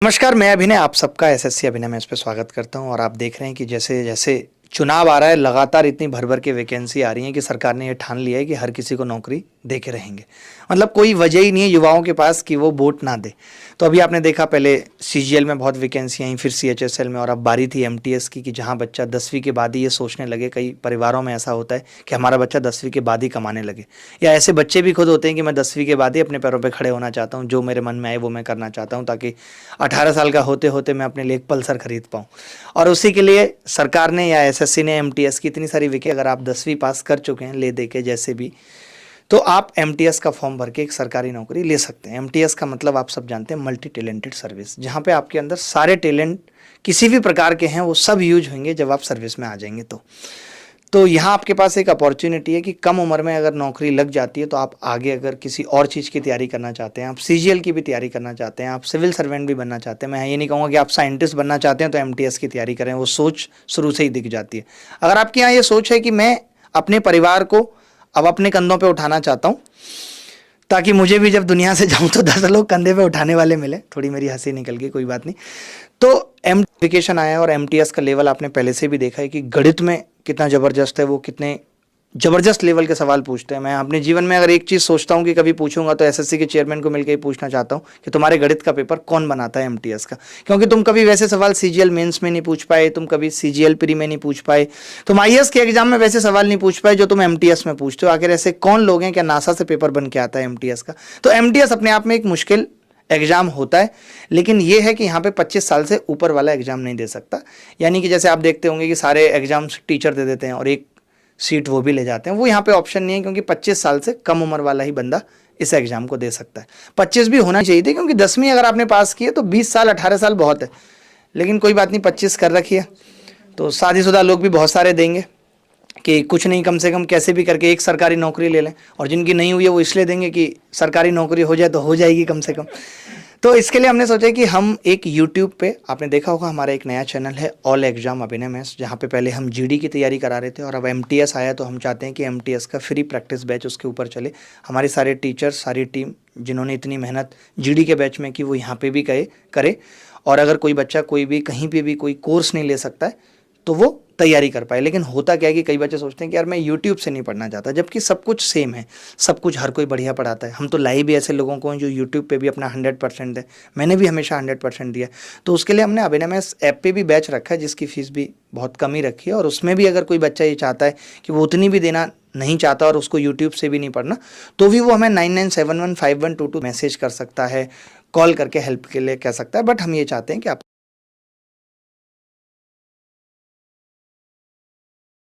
नमस्कार, मैं अभिनय आप सबका एसएससी अभिनय में इस पे स्वागत करता हूं। और आप देख रहे हैं कि जैसे जैसे चुनाव आ रहा है, लगातार इतनी भर भर के वैकेंसी आ रही है कि सरकार ने ये ठान लिया है कि हर किसी को नौकरी दे के रहेंगे। मतलब कोई वजह ही नहीं है युवाओं के पास कि वो वोट ना दे। तो अभी आपने देखा, पहले सीजीएल में बहुत वैकेंसी आई, फिर सीएचएसएल में, और अब बारी थी एमटीएस की कि जहां बच्चा 10वीं के बाद ही ये सोचने लगे। कई परिवारों में ऐसा होता है कि हमारा बच्चा 10वीं के बाद ही कमाने लगे, या ऐसे बच्चे भी खुद होते हैं कि मैं 10वीं के बाद ही अपने पैरों पर खड़े होना चाहता हूँ, जो मेरे मन में आए वो मैं करना चाहता हूँ, ताकि 18 साल का होते होते मैं अपने लिए एक पल्सर खरीद पाऊँ। और उसी के लिए सरकार ने या एसएससी ने एमटीएस की इतनी सारी विके, अगर आप 10वीं पास कर चुके हैं ले दे के जैसे भी, तो आप एमटीएस का फॉर्म भर के एक सरकारी नौकरी ले सकते हैं। एमटीएस का मतलब आप सब जानते हैं, मल्टी टैलेंटेड सर्विस, जहाँ पे आपके अंदर सारे टैलेंट किसी भी प्रकार के हैं वो सब यूज होंगे जब आप सर्विस में आ जाएंगे। तो यहाँ आपके पास एक अपॉर्चुनिटी है कि कम उम्र में अगर नौकरी लग जाती है तो आप आगे अगर किसी और चीज़ की तैयारी करना चाहते हैं, आप सीजीएल की भी तैयारी करना चाहते हैं, आप सिविल सर्वेंट भी बनना चाहते हैं, मैं ये नहीं कहूँगा कि आप साइंटिस्ट बनना चाहते हैं तो एमटीएस की तैयारी करें, वो सोच शुरू से ही दिख जाती है। अगर आपके यहाँ ये सोच है कि मैं अपने परिवार को अब अपने कंधों पर उठाना चाहता हूँ, ताकि मुझे भी जब दुनिया से जाऊँ तो 10 लोग कंधे पे उठाने वाले मिले, थोड़ी मेरी हंसी निकल गई, कोई बात नहीं। तो एमटीएस आया और एमटीएस का लेवल आपने पहले से भी देखा है कि गणित में कितना ज़बरदस्त है, वो कितने ज़बरदस्त लेवल के सवाल पूछते हैं। मैं अपने जीवन में अगर एक चीज़ सोचता हूँ कि कभी पूछूंगा तो एसएससी के चेयरमैन को मिलकर ही पूछना चाहता हूँ कि तुम्हारे गणित का पेपर कौन बनाता है एमटीएस का, क्योंकि तुम कभी वैसे सवाल सीजीएल मेंस में नहीं पूछ पाए, तुम कभी सीजीएल प्री में नहीं पूछ पाए, तुम आईएएस के एग्जाम में वैसे सवाल नहीं पूछ पाए जो तुम एमटीएस में पूछते हो। आखिर ऐसे कौन लोग हैं, क्या नासा से पेपर बन के आता है एमटीएस का? तो एमटीएस अपने आप में एक मुश्किल एग्ज़ाम होता है, लेकिन ये है कि यहाँ पे 25 साल से ऊपर वाला एग्ज़ाम नहीं दे सकता। यानी कि जैसे आप देखते होंगे कि सारे एग्ज़ाम्स टीचर दे देते हैं और एक सीट वो भी ले जाते हैं, वो यहाँ पे ऑप्शन नहीं है, क्योंकि 25 साल से कम उम्र वाला ही बंदा इस एग्ज़ाम को दे सकता है। 25 भी होना चाहिए थी, क्योंकि 10वीं अगर आपने पास की है तो 20 साल 18 साल बहुत है, लेकिन कोई बात नहीं, 25 कर रखी है। तो शादीशुदा लोग भी बहुत सारे देंगे कि कुछ नहीं, कम से कम कैसे भी करके एक सरकारी नौकरी ले लें, और जिनकी नहीं हुई है वो इसलिए देंगे कि सरकारी नौकरी हो जाए तो हो जाएगी कम से कम। तो इसके लिए हमने सोचा कि हम एक यूट्यूब पे, आपने देखा होगा हमारा एक नया चैनल है ऑल एग्जाम अभिनय मैथ्स, जहाँ पे पहले हम जीडी की तैयारी करा रहे थे, और अब एमटीएस आया तो हम चाहते हैं कि एमटीएस का फ्री प्रैक्टिस बैच उसके ऊपर चले। हमारे सारे टीचर्स, सारी टीम जिन्होंने इतनी मेहनत जीडी के बैच में की, वो यहाँ पे भी करे। और अगर कोई बच्चा कोई भी कहीं पर भी कोई कोर्स नहीं ले सकता है तो वो तैयारी कर पाए। लेकिन होता क्या है कि कई बच्चे सोचते हैं कि यार मैं यूट्यूब से नहीं पढ़ना चाहता, जबकि सब कुछ सेम है, सब कुछ हर कोई बढ़िया पढ़ाता है। हम तो लाइव भी ऐसे लोगों को हैं जो यूट्यूब पे भी अपना 100% दें, मैंने भी हमेशा 100% दिया। तो उसके लिए हमने अभिनय मैथ्स ऐप पे भी बैच रखा है, जिसकी फ़ीस भी बहुत कम ही रखी है। और उसमें भी अगर कोई बच्चा ये चाहता है कि वो उतनी भी देना नहीं चाहता और उसको यूट्यूब से भी नहीं पढ़ना, तो भी वो हमें 99715122 मैसेज कर सकता है, कॉल करके हेल्प के लिए कह सकता है। बट हम ये चाहते हैं कि आप